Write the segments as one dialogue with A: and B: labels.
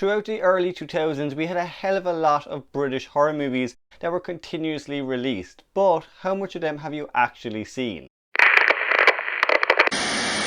A: throughout the early 2000s, we had a hell of a lot of British horror movies that were continuously released, but how much of them have you actually seen?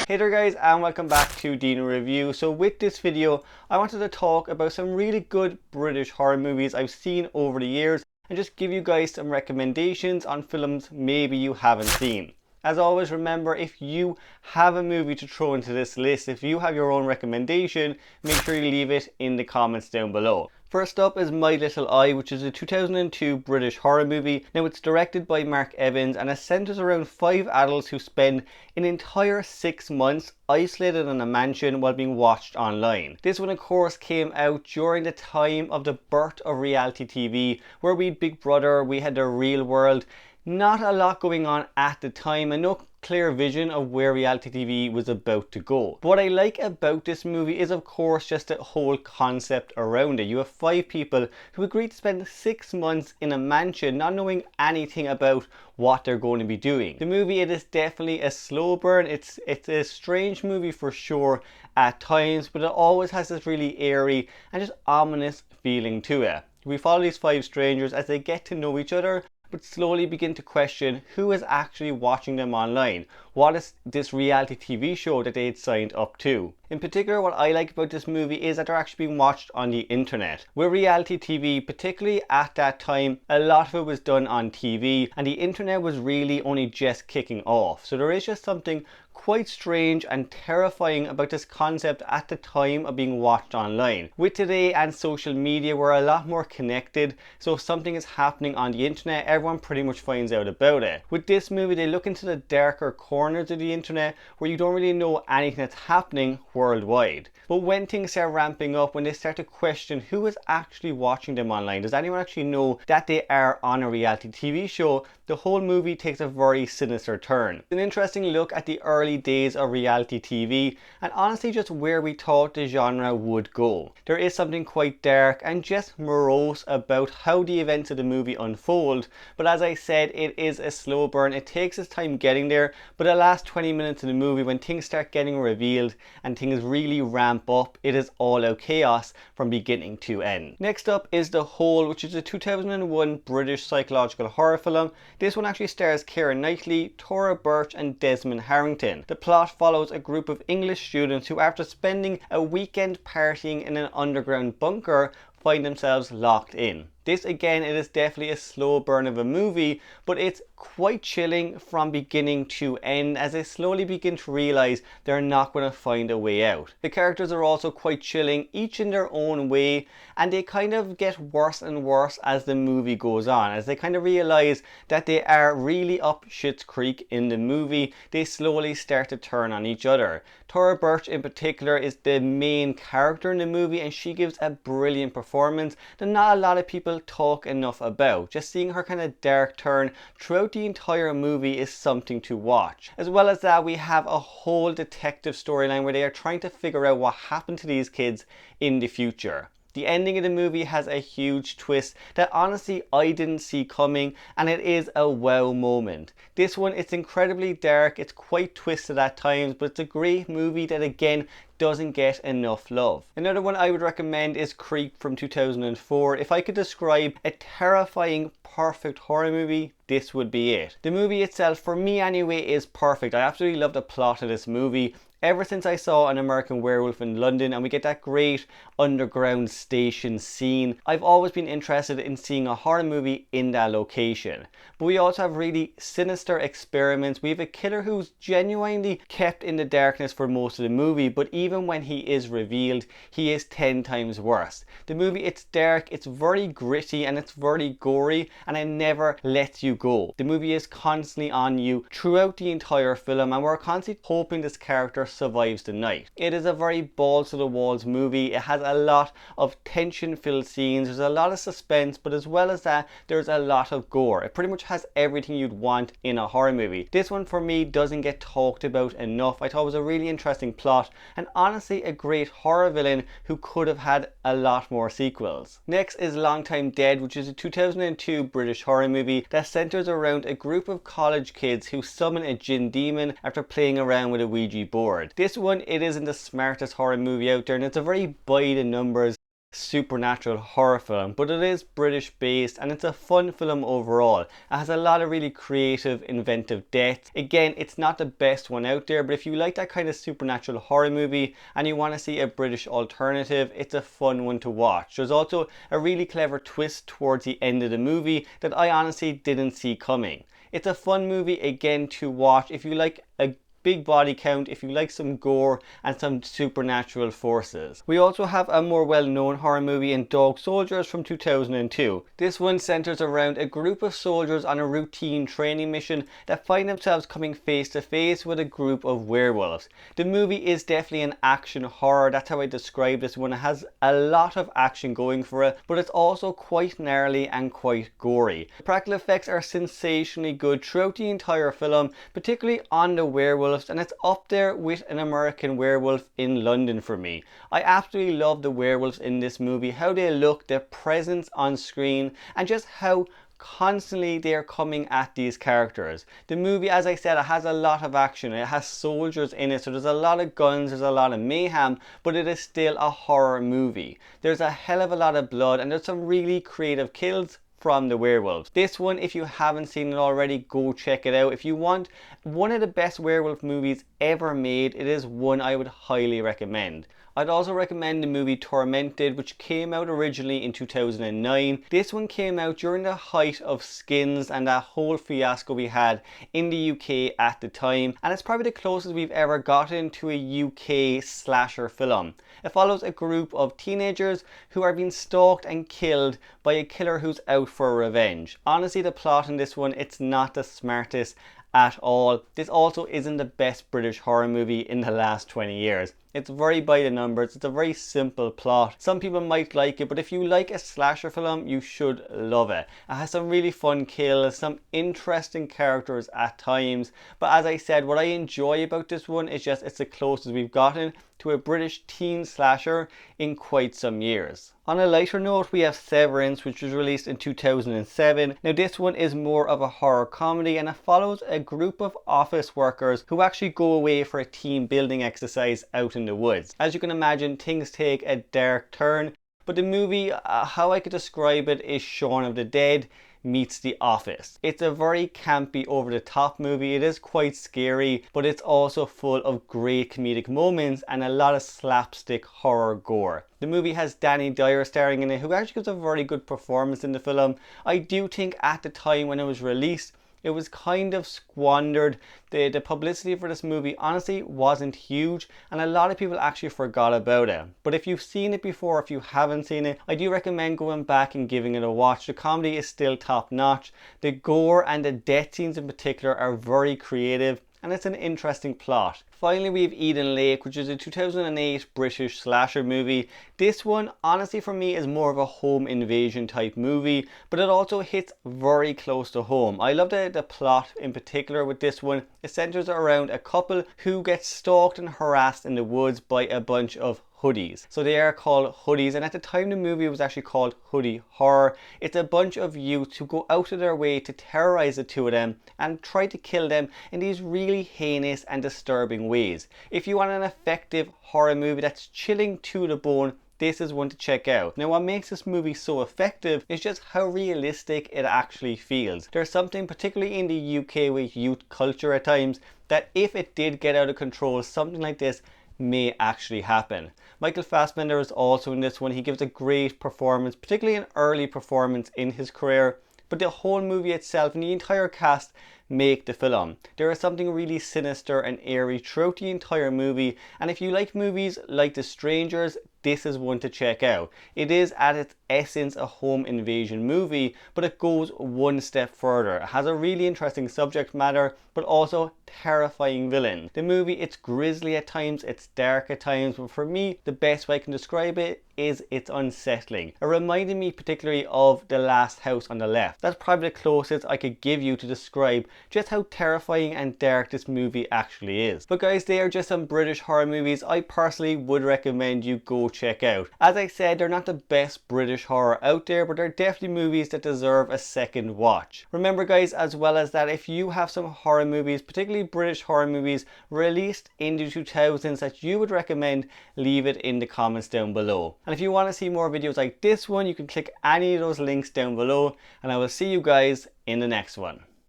A: Hey there guys, and welcome back to Dino Reviews. So with this video, I wanted to talk about some really good British horror movies I've seen over the years and just give you guys some recommendations on films maybe you haven't seen. As always, remember, if you have a movie to throw into this list, if you have your own recommendation, make sure you leave it in the comments down below. First up is My Little Eye, which is a 2002 British horror movie. Now it's directed by Mark Evans and it centres around 5 adults who spend an entire 6 months isolated in a mansion while being watched online. This one of course came out during the time of the birth of reality TV, where we had Big Brother, we had The Real World. Not a lot going on at the time and no clear vision of where reality TV was about to go. But what I like about this movie is of course just the whole concept around it. You have 5 people who agreed to spend 6 months in a mansion not knowing anything about what they're going to be doing. The movie, it is definitely a slow burn. It's a strange movie for sure at times, but it always has this really eerie and just ominous feeling to it. We follow these 5 strangers as they get to know each other, but slowly begin to question who is actually watching them online. What is this reality TV show that they had signed up to? In particular, what I like about this movie is that they're actually being watched on the internet. With reality TV, particularly at that time, a lot of it was done on TV and the internet was really only just kicking off. So there is just something quite strange and terrifying about this concept at the time of being watched online. With today and social media, we're a lot more connected, so if something is happening on the internet, everyone pretty much finds out about it. With this movie, they look into the darker corners of the internet where you don't really know anything that's happening worldwide. But when things start ramping up, when they start to question who is actually watching them online, does anyone actually know that they are on a reality TV show, the whole movie takes a very sinister turn. It's an interesting look at the early days of reality TV and honestly just where we thought the genre would go. There is something quite dark and just morose about how the events of the movie unfold, but as I said, it is a slow burn. It takes its time getting there, but the last 20 minutes of the movie, when things start getting revealed and things really ramp up, it is all out chaos from beginning to end. Next up is The Hole, which is a 2001 British psychological horror film. This one actually stars Keira Knightley, Tora Birch and Desmond Harrington. The plot follows a group of English students who, after spending a weekend partying in an underground bunker, find themselves locked in. This again, it is definitely a slow burn of a movie, but it's quite chilling from beginning to end as they slowly begin to realize they're not going to find a way out. The characters are also quite chilling, each in their own way, and they kind of get worse and worse as the movie goes on. As they kind of realize that they are really up shit's creek in the movie, they slowly start to turn on each other. Tora Birch in particular is the main character in the movie and she gives a brilliant performance that not a lot of people talk enough about. Just seeing her kind of dark turn throughout the entire movie is something to watch. As well as that, we have a whole detective storyline where they are trying to figure out what happened to these kids in the future. The ending of the movie has a huge twist that honestly I didn't see coming, and it is a wow moment. This one, it's incredibly dark, it's quite twisted at times, but it's a great movie that again doesn't get enough love. Another one I would recommend is Creep from 2004. If I could describe a terrifying, perfect horror movie, this would be it. The movie itself, for me anyway, is perfect. I absolutely love the plot of this movie. Ever since I saw An American Werewolf in London and we get that great underground station scene, I've always been interested in seeing a horror movie in that location. But we also have really sinister experiments. We have a killer who's genuinely kept in the darkness for most of the movie, but even when he is revealed, he is 10 times worse. The movie, it's dark, it's very gritty and it's very gory, and it never lets you go. The movie is constantly on you throughout the entire film and we're constantly hoping this character survives the night. It is a very balls to the walls movie. It has a lot of tension filled scenes, there's a lot of suspense, but as well as that, there's a lot of gore. It pretty much has everything you'd want in a horror movie. This one for me doesn't get talked about enough. I thought it was a really interesting plot and honestly a great horror villain who could have had a lot more sequels. Next is Long Time Dead, which is a 2002 British horror movie that centers around a group of college kids who summon a jinn demon after playing around with a Ouija board. This one, it isn't the smartest horror movie out there and it's a very by the numbers supernatural horror film, but it is British based and it's a fun film overall. It has a lot of really creative, inventive deaths. Again, it's not the best one out there, but if you like that kind of supernatural horror movie and you want to see a British alternative, it's a fun one to watch. There's also a really clever twist towards the end of the movie that I honestly didn't see coming. It's a fun movie again to watch if you like a big body count, if you like some gore and some supernatural forces. We also have a more well-known horror movie in Dog Soldiers from 2002. This one centers around a group of soldiers on a routine training mission that find themselves coming face to face with a group of werewolves. The movie is definitely an action horror, that's how I describe this one. It has a lot of action going for it, but it's also quite gnarly and quite gory. The practical effects are sensationally good throughout the entire film, particularly on the werewolves, and it's up there with An American Werewolf in London for me. I absolutely love the werewolves in this movie, how they look, their presence on screen, and just how constantly they are coming at these characters. The movie, as I said, it has a lot of action, it has soldiers in it, so there's a lot of guns, there's a lot of mayhem, but it is still a horror movie. There's a hell of a lot of blood and there's some really creative kills from the werewolves. This one, if you haven't seen it already, go check it out. If you want one of the best werewolf movies ever made, it is one I would highly recommend. I'd also recommend the movie Tormented, which came out originally in 2009. This one came out during the height of Skins and that whole fiasco we had in the UK at the time, and it's probably the closest we've ever gotten to a UK slasher film. It follows a group of teenagers who are being stalked and killed by a killer who's out for revenge. Honestly, the plot in this one, it's not the smartest at all. This also isn't the best British horror movie in the last 20 years. It's very by the numbers, it's a very simple plot. Some people might like it, but if you like a slasher film, you should love it. It has some really fun kills, some interesting characters at times, but as I said, what I enjoy about this one is just it's the closest we've gotten to a British teen slasher in quite some years. On a lighter note, we have Severance, which was released in 2007. Now this one is more of a horror comedy and it follows a group of office workers who actually go away for a team building exercise out in the woods. As you can imagine, things take a dark turn, but the movie, how I could describe it, is Shaun of the Dead meets The Office. It's a very campy, over the top movie. It is quite scary, but it's also full of great comedic moments and a lot of slapstick horror gore. The movie has Danny Dyer starring in it, who actually gives a very good performance in the film. I do think at the time when it was released, it was kind of squandered. The publicity for this movie honestly wasn't huge and a lot of people actually forgot about it. But if you've seen it before, if you haven't seen it, I do recommend going back and giving it a watch. The comedy is still top notch. The gore and the death scenes in particular are very creative and it's an interesting plot. Finally, we have Eden Lake, which is a 2008 British slasher movie. This one, honestly for me, is more of a home invasion type movie, but it also hits very close to home. I love the plot in particular with this one. It centers around a couple who get stalked and harassed in the woods by a bunch of hoodies. So they are called hoodies, and at the time the movie was actually called Hoodie Horror. It's a bunch of youths who go out of their way to terrorize the two of them and try to kill them in these really heinous and disturbing ways. If you want an effective horror movie that's chilling to the bone, this is one to check out. Now what makes this movie so effective is just how realistic it actually feels. There's something particularly in the UK with youth culture at times that if it did get out of control, something like this may actually happen. Michael Fassbender is also in this one. He gives a great performance, particularly an early performance in his career, but the whole movie itself and the entire cast make the film. There is something really sinister and eerie throughout the entire movie, and if you like movies like The Strangers, this is one to check out. It is at its essence a home invasion movie, but it goes one step further. It has a really interesting subject matter, but also terrifying villain. The movie, it's grisly at times, it's dark at times, but for me, the best way I can describe it is it's unsettling. It reminded me particularly of The Last House on the Left. That's probably the closest I could give you to describe just how terrifying and dark this movie actually is. But guys, they are just some British horror movies I personally would recommend you go check out. As I said, they're not the best British British horror out there, but they're definitely movies that deserve a second watch. Remember guys, as well as that, if you have some horror movies, particularly British horror movies released in the 2000s that you would recommend, leave it in the comments down below. And if you want to see more videos like this one, you can click any of those links down below, and I will see you guys in the next one.